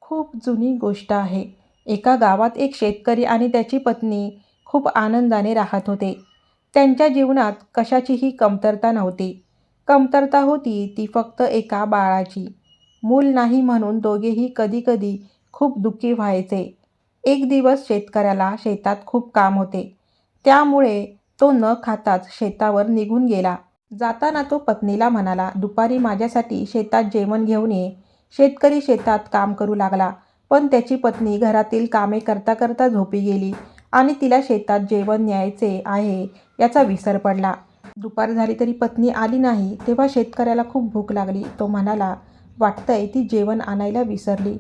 खूप जुनी गोष्ट आहे. एका गावात एक शेतकरी आणि त्याची पत्नी खूप आनंदाने राहत होते. त्यांच्या जीवनात कशाचीही कमतरता नव्हती. कमतरता होती ती फक्त एका बाळाची. मूल नाही म्हणून दोघेही कधी-कधी खूप दुःखी व्हायचे. एक दिवस शेतकऱ्याला शेतात खूप काम होते. त्यामुळे तो न खाताच शेतावर निघून गेला. जाताना तो पत्नीला म्हणाला, "दुपारी माझ्यासाठी शेतात जेवण घेऊन ये." शेतकरी शेतात काम करू लागला, पण त्याची पत्नी घरातील कामे करता करता झोपी गेली आणि तिला शेतात जेवण न्यायचे आहे याचा विसर पडला. दुपार झाली तरी पत्नी आली नाही. तेव्हा शेतकऱ्याला खूप भूक लागली. तो म्हणाला, "वाटतंय ती जेवण आणायला विसरली."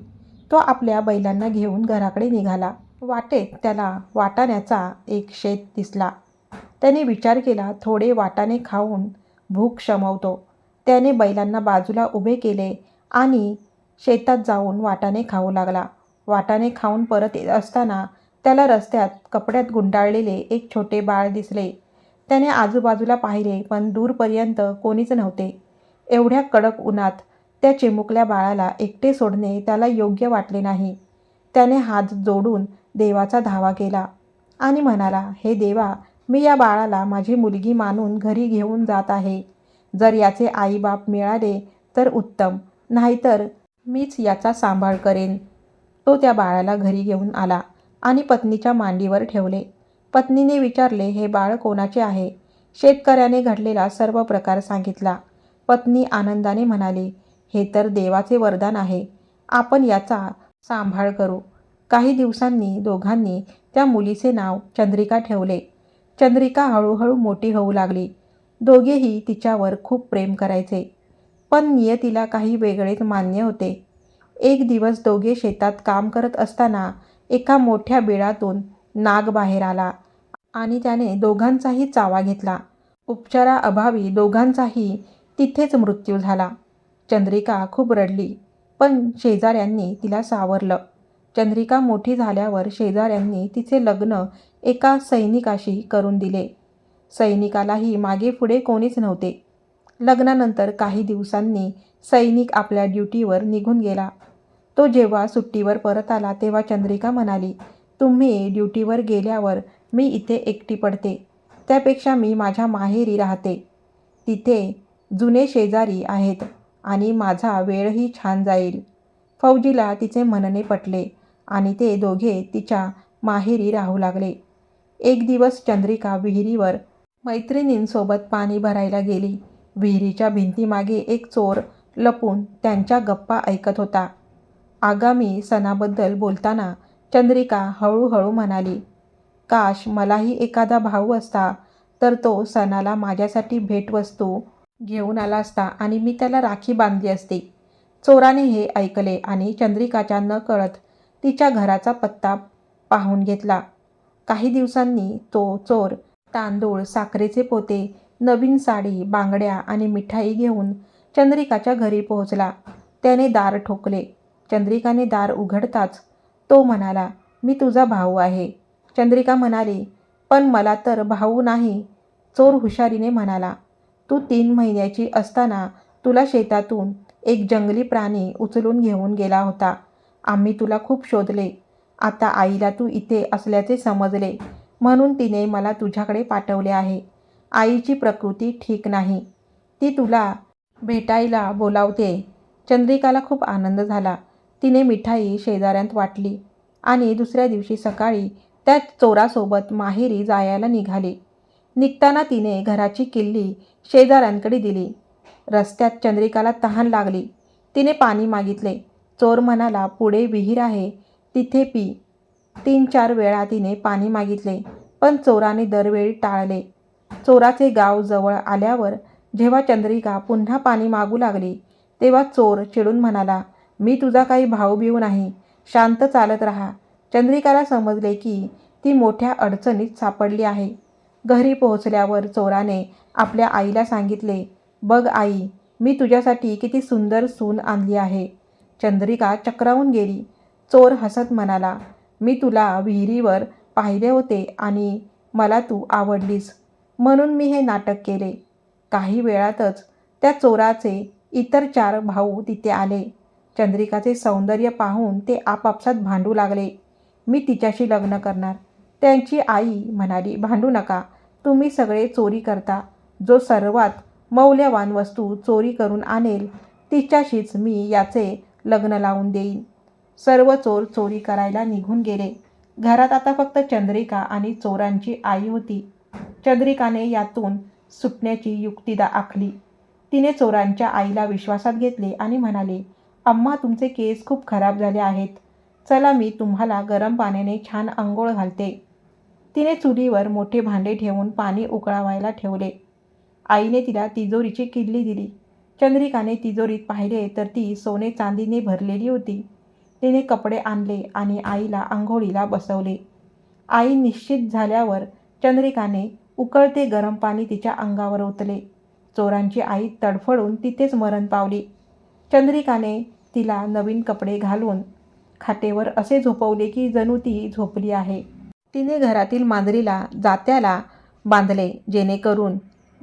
तो आपल्या बैलांना घेऊन घराकडे निघाला. वाटेत त्याला वाटाण्याचा एक शेत दिसला. त्याने विचार केला, थोडे वाटाणे खाऊन भूक शमवतो. त्याने बैलांना बाजूला उभे केले आणि शेतात जाऊन वाटाणे खाऊ लागला. वाटाणे खाऊन परत येत असताना त्याला रस्त्यात कपड्यात गुंडाळलेले एक छोटे बाळ दिसले. त्याने आजूबाजूला पाहिले, पण दूरपर्यंत कोणीच नव्हते. एवढ्या कडक उन्हात त्या चिमुकल्या बाळाला एकटे सोडणे त्याला योग्य वाटले नाही. त्याने हात जोडून देवाचा धावा केला आणि म्हणाला, "हे देवा, मी या बाळाला माझी मुलगी मानून घरी घेऊन जात आहे. जर याचे आईबाप मिळाले तर उत्तम, नाहीतर मीच याचा सांभाळ करेन." तो त्या बाळाला घरी घेऊन आला आणि पत्नीच्या मांडीवर ठेवले. पत्नीने विचारले, "हे बाळ कोणाचे आहे?" शेतकऱ्याने घडलेला सर्व प्रकार सांगितला. पत्नी आनंदाने म्हणाली, "हे तर देवाचे वरदान आहे. आपण याचा सांभाळ करू." काही दिवसांनी दोघांनी त्या मुलीचे नाव चंद्रिका ठेवले. चंद्रिका हळूहळू मोठी होऊ लागली. दोघेही तिच्यावर खूप प्रेम करायचे. पण नियतीला काही वेगळेच मान्य होते. एक दिवस दोघे शेतात काम करत असताना एका मोठ्या बिळातून नाग बाहेर आला आणि त्याने दोघांचाही चावा घेतला. उपचाराअभावी दोघांचाही तिथेच मृत्यू झाला. चंद्रिका खूप रडली, पण शेजाऱ्यांनी तिला सावरलं. चंद्रिका मोठी झाल्यावर शेजाऱ्यांनी तिचे लग्न एका सैनिकाशी करून दिले. सैनिकालाही मागे पुढे कोणीच नव्हते. लग्नानंतर काही दिवसांनी सैनिक आपल्या ड्युटीवर निघून गेला. तो जेव्हा सुट्टीवर परत आला तेव्हा चंद्रिका म्हणाली, "तुम्ही ड्युटीवर गेल्यावर मी इथे एकटी पडते. त्यापेक्षा मी माझ्या माहेरी राहते. तिथे जुने शेजारी आहेत आणि माझा वेळही छान जाईल." फौजीला तिचे म्हणणे पटले आणि ते दोघे तिच्या माहेरी राहू लागले. एक दिवस चंद्रिका विहिरीवर मैत्रिणींसोबत पाणी भरायला गेली. विहिरीच्या भिंतीमागे एक चोर लपून त्यांच्या गप्पा ऐकत होता. आगामी सणाबद्दल बोलताना चंद्रिका हळूहळू म्हणाली, "काश मलाही एखादा भाऊ असता, तर तो सणाला माझ्यासाठी भेटवस्तू घेऊन आला असता आणि मी त्याला राखी बांधली असती." चोराने हे ऐकले आणि चंद्रिकाच्या नकळत तिच्या घराचा पत्ता पाहून घेतला. काही दिवसांनी तो चोर तांदूळ, साखरेचे पोते, नवीन साडी, बांगड्या आणि मिठाई घेऊन चंद्रिकाच्या घरी पोहोचला. त्याने दार ठोकले. चंद्रिकाने दार उघडताच तो म्हणाला, "मी तुझा भाऊ आहे." चंद्रिका म्हणाली, "पण मला तर भाऊ नाही." चोर हुशारीने म्हणाला, "तू 3 महिन्याची असताना तुला शेतातून एक जंगली प्राणी उचलून घेऊन गेला होता. आम्ही तुला खूप शोधले. आता आईला तू इथे असल्याचे समजले, म्हणून तिने मला तुझ्याकडे पाठवले आहे. आईची प्रकृती ठीक नाही. ती तुला भेटायला बोलावते." चंद्रिकाला खूप आनंद झाला. तिने मिठाई शेजाऱ्यांत वाटली आणि दुसऱ्या दिवशी सकाळी त्या चोरासोबत माहेरी जायला निघाली. निघताना तिने घराची किल्ली शेजाऱ्यांकडे दिली. रस्त्यात चंद्रिकाला तहान लागली. तिने पाणी मागितले. चोर म्हणाला, "पुढे विहीर आहे, तिथे पी." 3-4 वेळा तिने पाणी मागितले, पण चोराने दरवेळी टाळले. चोराचे गाव जवळ आल्यावर जेव्हा चंद्रिका पुन्हा पाणी मागू लागली, तेव्हा चोर चिडून म्हणाला, "मी तुझा काही भाऊ-बिऊ नाही. शांत चालत राहा." चंद्रिकाला समजले की ती मोठ्या अडचणीत सापडली आहे. घरी पोहोचल्यावर चोराने आपल्या आईला सांगितले, "बघ आई, मी तुझ्यासाठी किती सुंदर सून आणली आहे." चंद्रिका चक्रावून गेली. चोर हसत म्हणाला, "मी तुला विहिरीवर पाहिले होते आणि मला तू आवडलीस, म्हणून मी हे नाटक केले." काही वेळातच त्या चोराचे इतर 4 भाऊ तिथे आले. चंद्रिकाचे सौंदर्य पाहून ते आपापसात भांडू लागले. मी तिच्याशी लग्न करणार. त्यांची आई म्हणाली, भांडू नका. तुम्ही सगळे चोरी करता. जो सर्वात मौल्यवान वस्तू चोरी करून आणेल तिच्याशीच मी याचे लग्न लावून देईन. सर्व चोर चोरी करायला निघून गेले. घरात आता फक्त चंद्रिका आणि चोरांची आई होती. चंद्रिकाने यातून सुटण्याची युक्ती आखली. तिने चोरांच्या आईला विश्वासात घेतले आणि म्हणाले, अम्मा, तुमचे केस खूप खराब झाले आहेत. चला, मी तुम्हाला गरम पाण्याने छान अंघोळ घालते. तिने चुलीवर मोठे भांडे ठेवून पाणी उकळवायला ठेवले. आईने तिला तिजोरीची किल्ली दिली. चंद्रिकाने तिजोरीत पाहिले तर ती सोने चांदीने भरलेली होती. तिने कपडे आणले आणि आईला अंघोळीला बसवले. आई निश्चित झाल्यावर चंद्रिकाने उकळते गरम पाणी तिच्या अंगावर ओतले. चोरांची आई तडफडून तिथेच मरण पावली. चंद्रिकाने तिला नवीन कपडे घालून खाटेवर असे झोपवले की जणू ती झोपली आहे. तिने घरातील मांजरीला जात्याला बांधले, जेणेकरून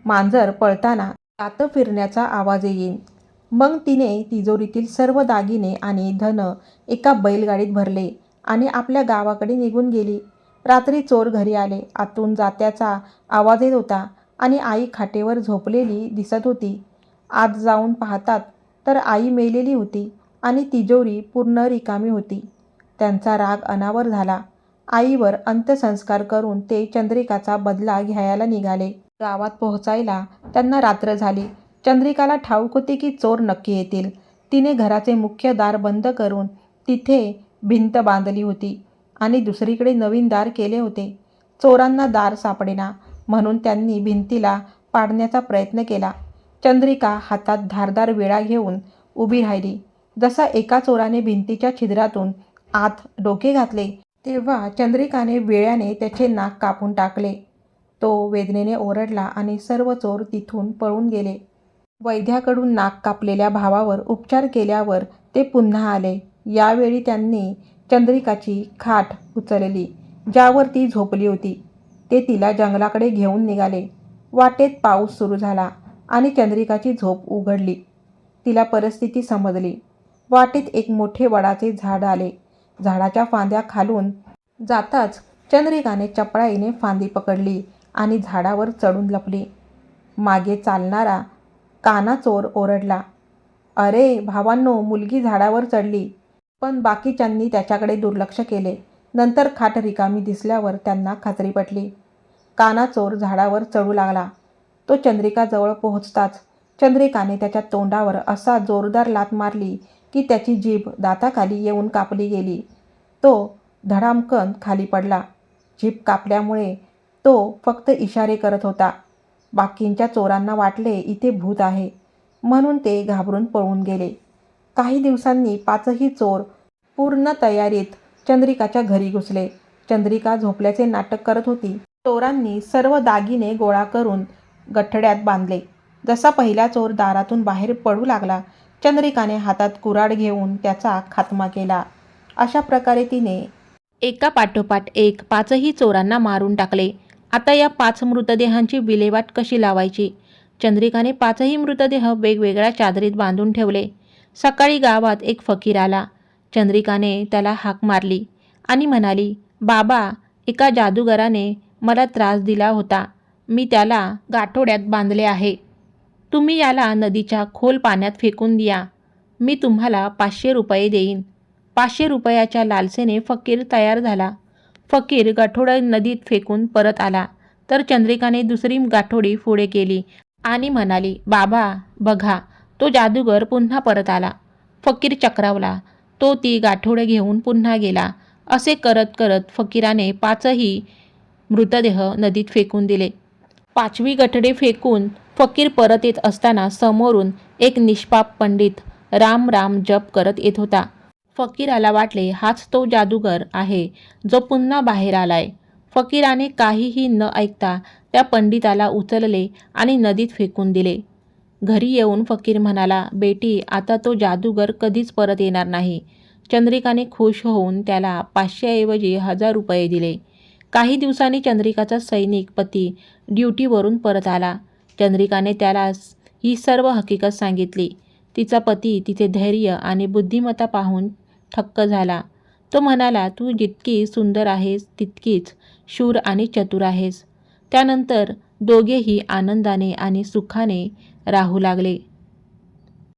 मांजर पळताना जातं फिरण्याचा आवाज येईल. मग तिने तिजोरीतील सर्व दागिने आणि धन एका बैलगाडीत भरले आणि आपल्या गावाकडे निघून गेली. रात्री चोर घरी आले. आतून जात्याचा आवाज येत होता आणि आई खाटेवर झोपलेली दिसत होती. आत जाऊन पाहतात तर आई मेलेली होती आणि तिजोरी पूर्ण रिकामी होती. त्यांचा राग अनावर झाला. आईवर अंत्यसंस्कार करून ते चंद्रिकाचा बदला घ्यायला निघाले. गावात पोहोचायला त्यांना रात्र झाली. चंद्रिकाला ठाऊक होते की चोर नक्की येतील. तिने घराचे मुख्य दार बंद करून तिथे भिंत बांधली होती आणि दुसरीकडे नवीन दार केले होते. चोरांना दार सापडेना म्हणून त्यांनी भिंतीला पाडण्याचा प्रयत्न केला. चंद्रिका हातात धारदार विळा घेऊन उभी राहिली. जसा एका चोराने भिंतीच्या छिद्रातून आत डोके घातले तेव्हा चंद्रिकाने विळ्याने त्याचे नाक कापून टाकले. तो वेदनेने ओरडला आणि सर्व चोर तिथून पळून गेले. वैद्याकडून नाक कापलेल्या भावावर उपचार केल्यावर ते पुन्हा आले. यावेळी त्यांनी चंद्रिकाची खाट उचलली ज्यावर ती झोपली होती. ते तिला जंगलाकडे घेऊन निघाले. वाटेत पाऊस सुरू झाला आणि चंद्रिकाची झोप उघडली. तिला परिस्थिती समजली. वाटेत एक मोठे वडाचे झाड आले. झाडाच्या फांद्या खालून जाताच चंद्रिकाने चपळाईने फांदी पकडली आणि झाडावर चढून लपली. मागे चालणारा काना चोर ओरडला, अरे भावांनो, मुलगी झाडावर चढली. पण बाकीच्यांनी त्याच्याकडे दुर्लक्ष केले. नंतर खाट रिकामी दिसल्यावर त्यांना खात्री पटली. काना चोर झाडावर चढू लागला. तो चंद्रिकाजवळ पोहोचताच चंद्रिकाने त्याच्या तोंडावर असा जोरदार लाथ मारली की त्याची जीभ दाताखाली येऊन कापली गेली. तो धडामकन खाली पडला. जीभ कापल्यामुळे तो फक्त इशारे करत होता. बाकींच्या चोरांना वाटले इथे भूत आहे म्हणून ते घाबरून पळून गेले. काही दिवसांनी पाचही चोर पूर्ण तयारीत चंद्रिकाच्या घरी घुसले. चंद्रिका झोपल्याचे नाटक करत होती. चोरांनी सर्व दागिने गोळा करून गठड्यात बांधले. जसा पहिला चोर दारातून बाहेर पडू लागला, चंद्रिकाने हातात कुऱ्हाड घेऊन त्याचा खात्मा केला. अशा प्रकारे तिने एका पाठोपाठ एक पाचही चोरांना मारून टाकले. आता या 5 मृतदेहांची विल्हेवाट कशी लावायची? चंद्रिकाने 5ही मृतदेह वेगवेगळ्या चादरीत बांधून ठेवले. सकाळी गावात एक फकीर आला. चंद्रिकाने त्याला हाक मारली आणि म्हणाली, बाबा, एका जादूगाराने मला त्रास दिला होता. मी त्याला गाठोड्यात बांधले आहे. तुम्ही याला नदीच्या खोल पाण्यात फेकून द्या. मी तुम्हाला 500 रुपये देईन. 500 रुपयाच्या लालसेने फकीर तयार झाला. फकीर गाठोडं नदीत फेकून परत आला तर चंद्रिकाने दुसरी गाठोडी पुढे केली आणि म्हणाली, बाबा बघा, तो जादूगर पुन्हा परत आला. फकीर चक्रावला. तो ती गाठोडे घेऊन पुन्हा गेला. असे करत करत फकीराने 5ही मृतदेह नदीत फेकून दिले. 5वी गठडे फेकून फकीर परत येत असताना समोरून एक निष्पाप पंडित राम राम जप करत येत होता. फकीराला वाटले हाच तो जादूगर आहे जो पुन्हा बाहेर आलाय. फकीराने काहीही न ऐकता त्या पंडिताला उचलले आणि नदीत फेकून दिले. घरी येऊन फकीर म्हणाला, बेटी, आता तो जादूगर कधीच परत येणार नाही. चंद्रिकाने खुश होऊन त्याला 500 ऐवजी 1000 रुपये दिले. काही दिवसांनी चंद्रिकाचा सैनिक पती ड्युटीवरून परत आला. चंद्रिकाने त्याला ही सर्व हकीकत सांगितली. तिचा पती तिचे धैर्य आणि बुद्धिमत्ता पाहून थक्क झाला. तो म्हणाला, तू जितकी सुंदर आहेस तितकीच शूर आणि चतुर आहेस. त्यानंतर दोघेही आनंदाने आणि सुखाने राहू लागले.